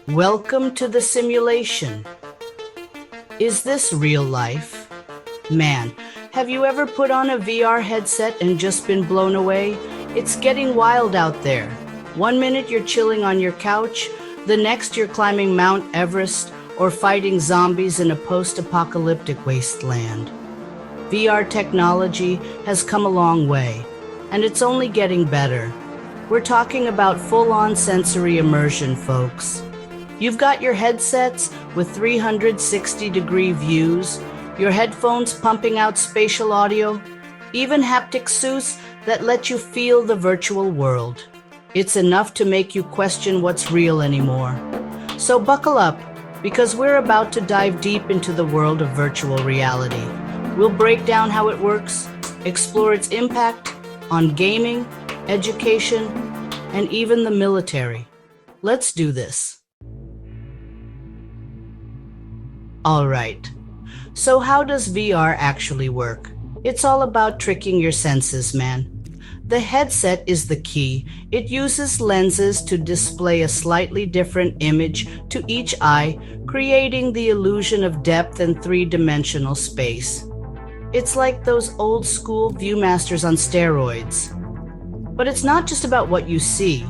Welcome to the simulation. Is this real life? Man, have you ever put on a VR headset and just been blown away? It's getting wild out there. One minute you're chilling on your couch, the next you're climbing Mount Everest or fighting zombies in a post-apocalyptic wasteland. VR technology has come a long way, and it's only getting better. We're talking about full-on sensory immersion, folks. You've got your headsets with 360-degree views, your headphones pumping out spatial audio, even haptic suits that let you feel the virtual world. It's enough to make you question what's real anymore. So buckle up, because we're about to dive deep into the world of virtual reality. We'll break down how it works, explore its impact on gaming, education, and even the military. Let's do this. All right, so how does VR actually work? It's all about tricking your senses, man. The headset is the key. It uses lenses to display a slightly different image to each eye, creating the illusion of depth and three-dimensional space. It's like those old-school Viewmasters on steroids. But it's not just about what you see.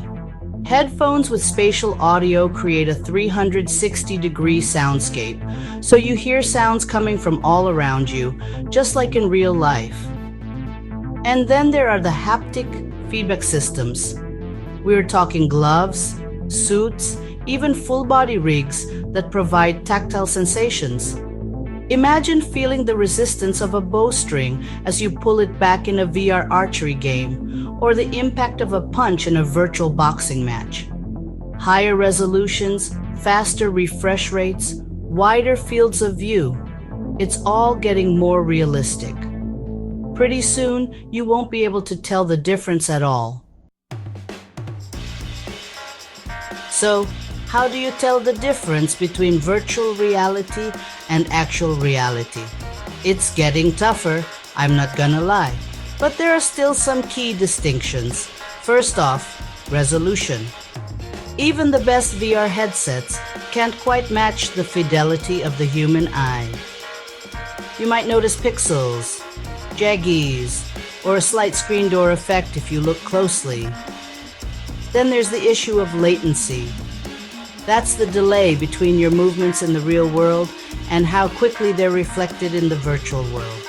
Headphones with spatial audio create a 360-degree soundscape, so you hear sounds coming from all around you, just like in real life. And then there are the haptic feedback systems. We're talking gloves, suits, even full-body rigs that provide tactile sensations. Imagine feeling the resistance of a bowstring as you pull it back in a VR archery game, or the impact of a punch in a virtual boxing match. Higher resolutions, faster refresh rates, wider fields of view. It's all getting more realistic. Pretty soon, you won't be able to tell the difference at all. So, how do you tell the difference between virtual reality and actual reality? It's getting tougher, I'm not gonna lie. But there are still some key distinctions. First off, resolution. Even the best VR headsets can't quite match the fidelity of the human eye. You might notice pixels, jaggies, or a slight screen door effect if you look closely. Then there's the issue of latency. That's the delay between your movements in the real world and how quickly they're reflected in the virtual world.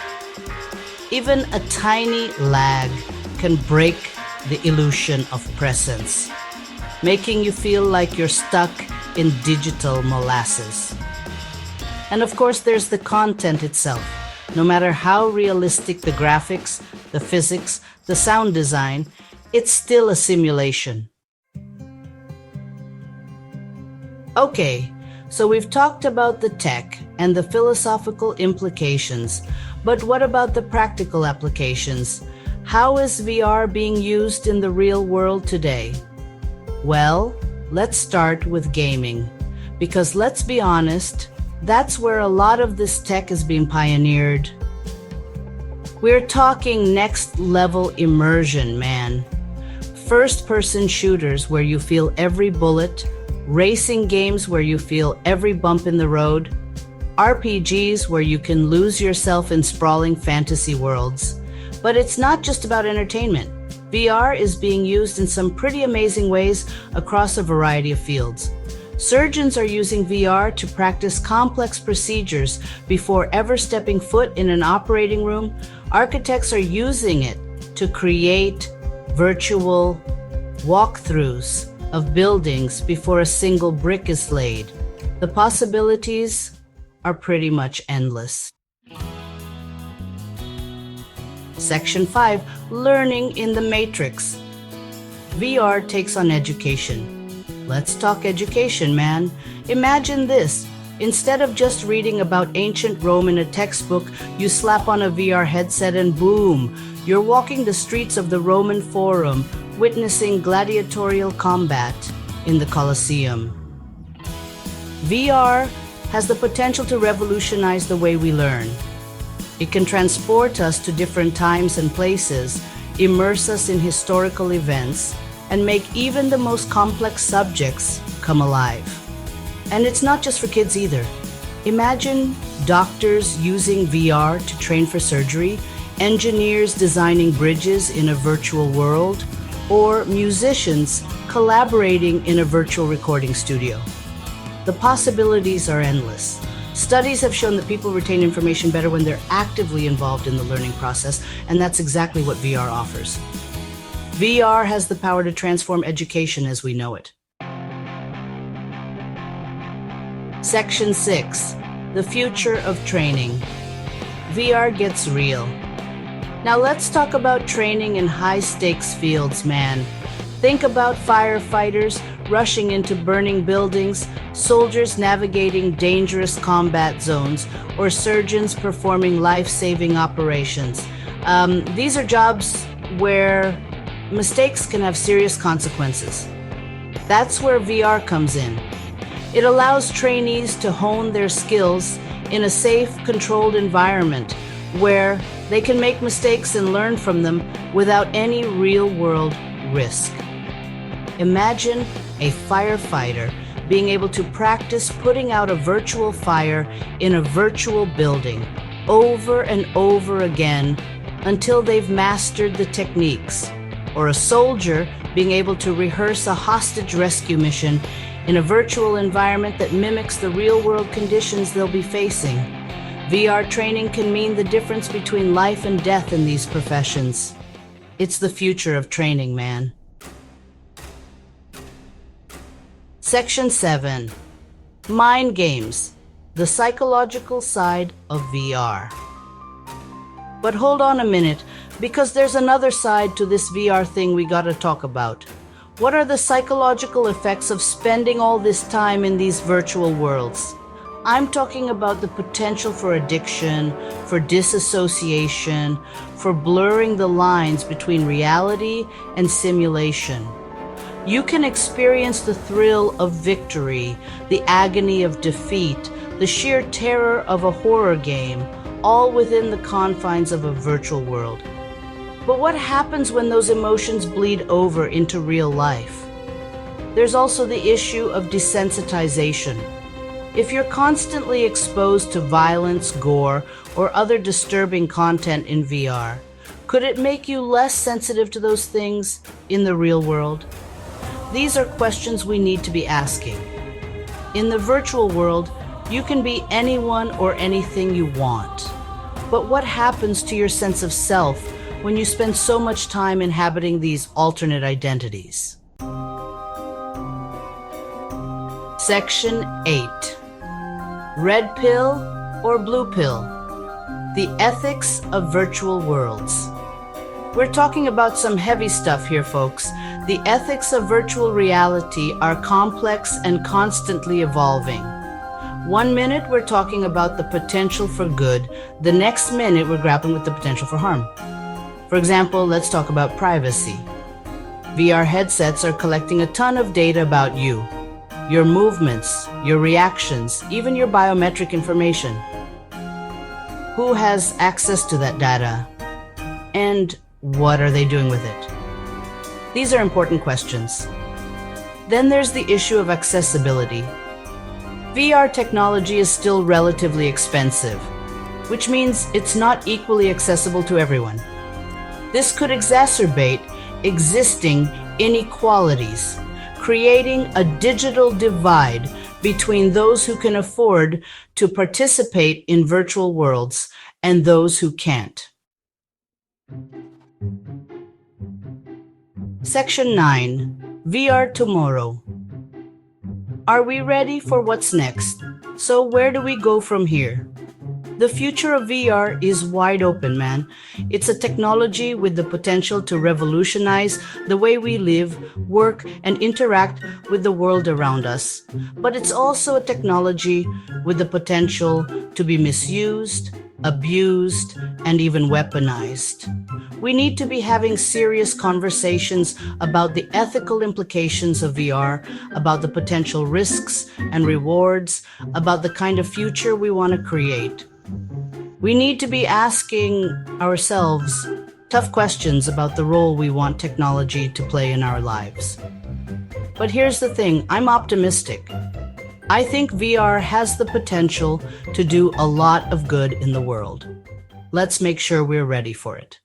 Even a tiny lag can break the illusion of presence, making you feel like you're stuck in digital molasses. And of course, there's the content itself. No matter how realistic the graphics, the physics, the sound design, it's still a simulation. Okay, so we've talked about the tech and the philosophical implications, but what about the practical applications? How is VR being used in the real world today? Well, let's start with gaming, because let's be honest, that's where a lot of this tech is being pioneered. We're talking next level immersion, man. First-person shooters where you feel every bullet, racing games where you feel every bump in the road, RPGs where you can lose yourself in sprawling fantasy worlds. But it's not just about entertainment. VR is being used in some pretty amazing ways across a variety of fields. Surgeons are using VR to practice complex procedures before ever stepping foot in an operating room. Architects are using it to create virtual walkthroughs of buildings before a single brick is laid. The possibilities are pretty much endless. Section 5, Learning in the Matrix. VR takes on education. Let's talk education, man. Imagine this. Instead of just reading about ancient Rome in a textbook, you slap on a VR headset and boom, you're walking the streets of the Roman Forum, witnessing gladiatorial combat in the Colosseum. VR has the potential to revolutionize the way we learn. It can transport us to different times and places, immerse us in historical events, and make even the most complex subjects come alive. And it's not just for kids either. Imagine doctors using VR to train for surgery, engineers designing bridges in a virtual world, or musicians collaborating in a virtual recording studio. The possibilities are endless. Studies have shown that people retain information better when they're actively involved in the learning process, and that's exactly what VR offers. VR has the power to transform education as we know it. Section 6. The future of training. VR gets real. Now let's talk about training in high-stakes fields, man. Think about firefighters rushing into burning buildings, soldiers navigating dangerous combat zones, or surgeons performing life-saving operations. These are jobs where mistakes can have serious consequences. That's where VR comes in. It allows trainees to hone their skills in a safe, controlled environment where they can make mistakes and learn from them without any real-world risk. Imagine a firefighter being able to practice putting out a virtual fire in a virtual building over and over again until they've mastered the techniques, or a soldier being able to rehearse a hostage rescue mission in a virtual environment that mimics the real-world conditions they'll be facing. VR training can mean the difference between life and death in these professions. It's the future of training, man. Section 7. Mind games. The psychological side of VR. But hold on a minute, because there's another side to this VR thing we gotta talk about. What are the psychological effects of spending all this time in these virtual worlds? I'm talking about the potential for addiction, for disassociation, for blurring the lines between reality and simulation. You can experience the thrill of victory, the agony of defeat, the sheer terror of a horror game, all within the confines of a virtual world. But what happens when those emotions bleed over into real life? There's also the issue of desensitization. If you're constantly exposed to violence, gore, or other disturbing content in VR, could it make you less sensitive to those things in the real world? These are questions we need to be asking. In the virtual world, you can be anyone or anything you want. But what happens to your sense of self when you spend so much time inhabiting these alternate identities? Section 8. Red pill or blue pill? The ethics of virtual worlds. We're talking about some heavy stuff here, folks. The ethics of virtual reality are complex and constantly evolving. 1 minute we're talking about the potential for good, the next minute we're grappling with the potential for harm. For example, let's talk about privacy. VR headsets are collecting a ton of data about you, your movements, your reactions, even your biometric information. Who has access to that data? And what are they doing with it? These are important questions. Then there's the issue of accessibility. VR technology is still relatively expensive, which means it's not equally accessible to everyone. This could exacerbate existing inequalities, creating a digital divide between those who can afford to participate in virtual worlds and those who can't. Section 9. VR tomorrow. Are we ready for what's next? So where do we go from here? The future of VR is wide open, man. It's a technology with the potential to revolutionize the way we live, work, and interact with the world around us. But it's also a technology with the potential to be misused, abused, and even weaponized. We need to be having serious conversations about the ethical implications of VR, about the potential risks and rewards, about the kind of future we want to create. We need to be asking ourselves tough questions about the role we want technology to play in our lives. But here's the thing, I'm optimistic. I think VR has the potential to do a lot of good in the world. Let's make sure we're ready for it.